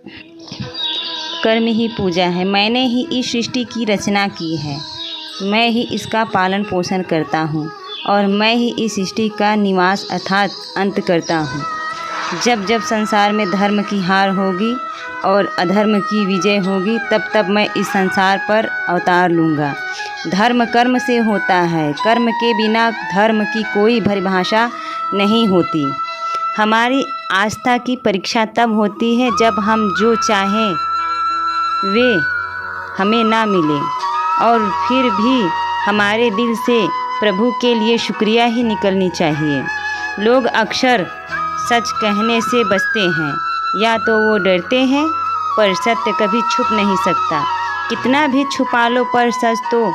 कर्म ही पूजा है। मैंने ही इस सृष्टि की रचना की है, मैं ही इसका पालन पोषण करता हूँ और मैं ही इस सृष्टि का निवास अर्थात अंत करता हूँ। जब जब संसार में धर्म की हार होगी और अधर्म की विजय होगी, तब तब मैं इस संसार पर अवतार लूँगा। धर्म कर्म से होता है, कर्म के बिना धर्म की कोई परिभाषा नहीं होती। हमारी आस्था की परीक्षा तब होती है जब हम जो चाहें वे हमें ना मिले और फिर भी हमारे दिल से प्रभु के लिए शुक्रिया ही निकलनी चाहिए। लोग अक्सर सच कहने से बचते हैं, या तो वो डरते हैं, पर सत्य कभी छुप नहीं सकता। कितना भी छुपा लो पर सच तो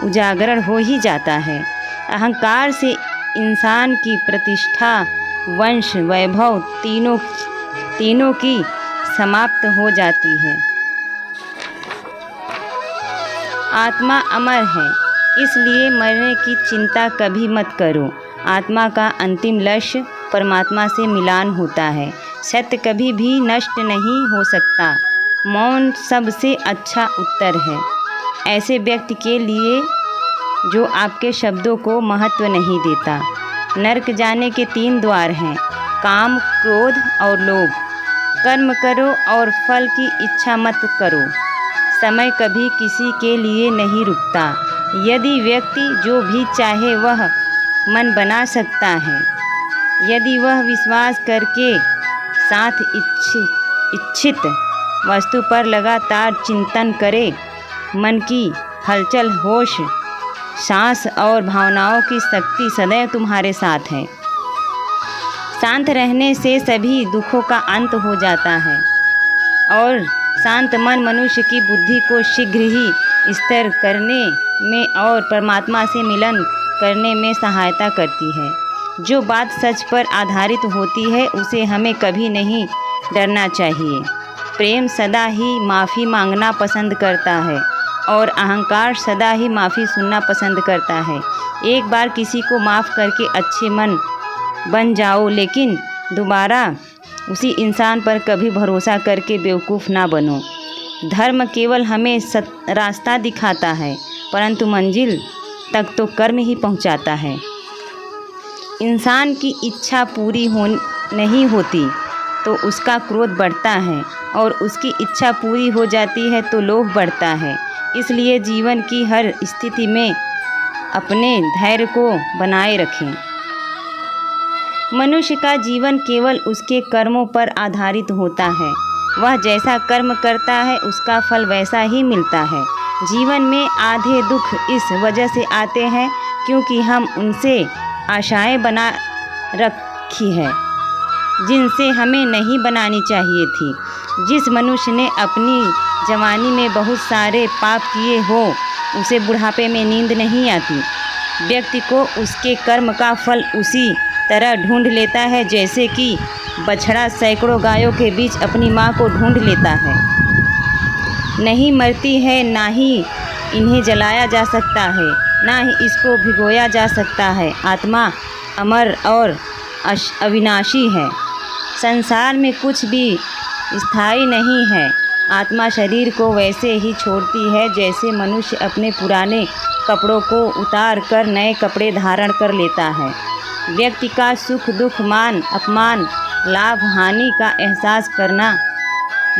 उजागर हो ही जाता है। अहंकार से इंसान की प्रतिष्ठा, वंश, वैभव तीनों की समाप्त हो जाती है। आत्मा अमर है, इसलिए मरने की चिंता कभी मत करो। आत्मा का अंतिम लक्ष्य परमात्मा से मिलान होता है। सत्य कभी भी नष्ट नहीं हो सकता। मौन सबसे अच्छा उत्तर है ऐसे व्यक्ति के लिए जो आपके शब्दों को महत्व नहीं देता। नरक जाने के 3 द्वार हैं, काम, क्रोध और लोभ। कर्म करो और फल की इच्छा मत करो। समय कभी किसी के लिए नहीं रुकता। यदि व्यक्ति जो भी चाहे वह मन बना सकता है, यदि वह विश्वास करके साथ इच्छित वस्तु पर लगातार चिंतन करे। मन की हलचल, होश, सांस और भावनाओं की शक्ति सदैव तुम्हारे साथ है। शांत रहने से सभी दुखों का अंत हो जाता है और शांत मन मनुष्य की बुद्धि को शीघ्र ही स्थिर करने में और परमात्मा से मिलन करने में सहायता करती है। जो बात सच पर आधारित होती है उसे हमें कभी नहीं डरना चाहिए। प्रेम सदा ही माफ़ी मांगना पसंद करता है और अहंकार सदा ही माफ़ी सुनना पसंद करता है। एक बार किसी को माफ़ करके अच्छे मन बन जाओ, लेकिन दोबारा उसी इंसान पर कभी भरोसा करके बेवकूफ़ ना बनो। धर्म केवल हमें रास्ता दिखाता है, परंतु मंजिल तक तो कर्म ही पहुंचाता है। इंसान की इच्छा पूरी नहीं होती तो उसका क्रोध बढ़ता है और उसकी इच्छा पूरी हो जाती है तो लोभ बढ़ता है। इसलिए जीवन की हर स्थिति में अपने धैर्य को बनाए रखें। मनुष्य का जीवन केवल उसके कर्मों पर आधारित होता है। वह जैसा कर्म करता है उसका फल वैसा ही मिलता है। जीवन में आधे दुख इस वजह से आते हैं क्योंकि हम उनसे आशाएं बना रखी है जिनसे हमें नहीं बनानी चाहिए थी। जिस मनुष्य ने अपनी जवानी में बहुत सारे पाप किए हो उसे बुढ़ापे में नींद नहीं आती। व्यक्ति को उसके कर्म का फल उसी तरह ढूंढ लेता है जैसे कि बछड़ा सैकड़ों गायों के बीच अपनी माँ को ढूंढ लेता है। नहीं मरती है, ना ही इन्हें जलाया जा सकता है, ना ही इसको भिगोया जा सकता है। आत्मा अमर और अविनाशी है। संसार में कुछ भी स्थायी नहीं है। आत्मा शरीर को वैसे ही छोड़ती है जैसे मनुष्य अपने पुराने कपड़ों को उतार कर नए कपड़े धारण कर लेता है। व्यक्ति का सुख दुख, मान अपमान, लाभ हानि का एहसास करना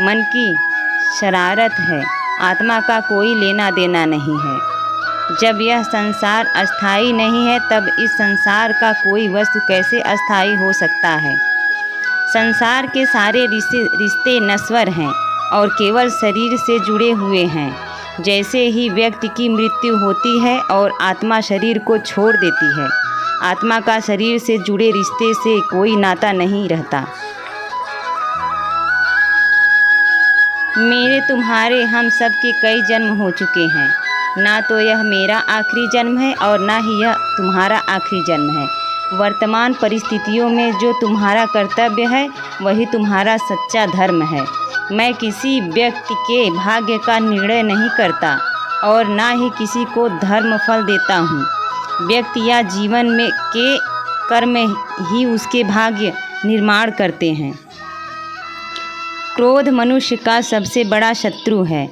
मन की शरारत है। आत्मा का कोई लेना देना नहीं है। जब यह संसार अस्थाई नहीं है तब इस संसार का कोई वस्तु कैसे अस्थाई हो सकता है। संसार के सारे रिश्ते नश्वर हैं और केवल शरीर से जुड़े हुए हैं। जैसे ही व्यक्ति की मृत्यु होती है और आत्मा शरीर को छोड़ देती है, आत्मा का शरीर से जुड़े रिश्ते से कोई नाता नहीं रहता। मेरे तुम्हारे हम सब के कई जन्म हो चुके हैं। ना तो यह मेरा आखिरी जन्म है और ना ही यह तुम्हारा आखिरी जन्म है। वर्तमान परिस्थितियों में जो तुम्हारा कर्तव्य है वही तुम्हारा सच्चा धर्म है। मैं किसी व्यक्ति के भाग्य का निर्णय नहीं करता और ना ही किसी को धर्म फल देता हूँ। व्यक्ति या जीवन में के कर्म ही उसके भाग्य निर्माण करते हैं। क्रोध मनुष्य का सबसे बड़ा शत्रु है।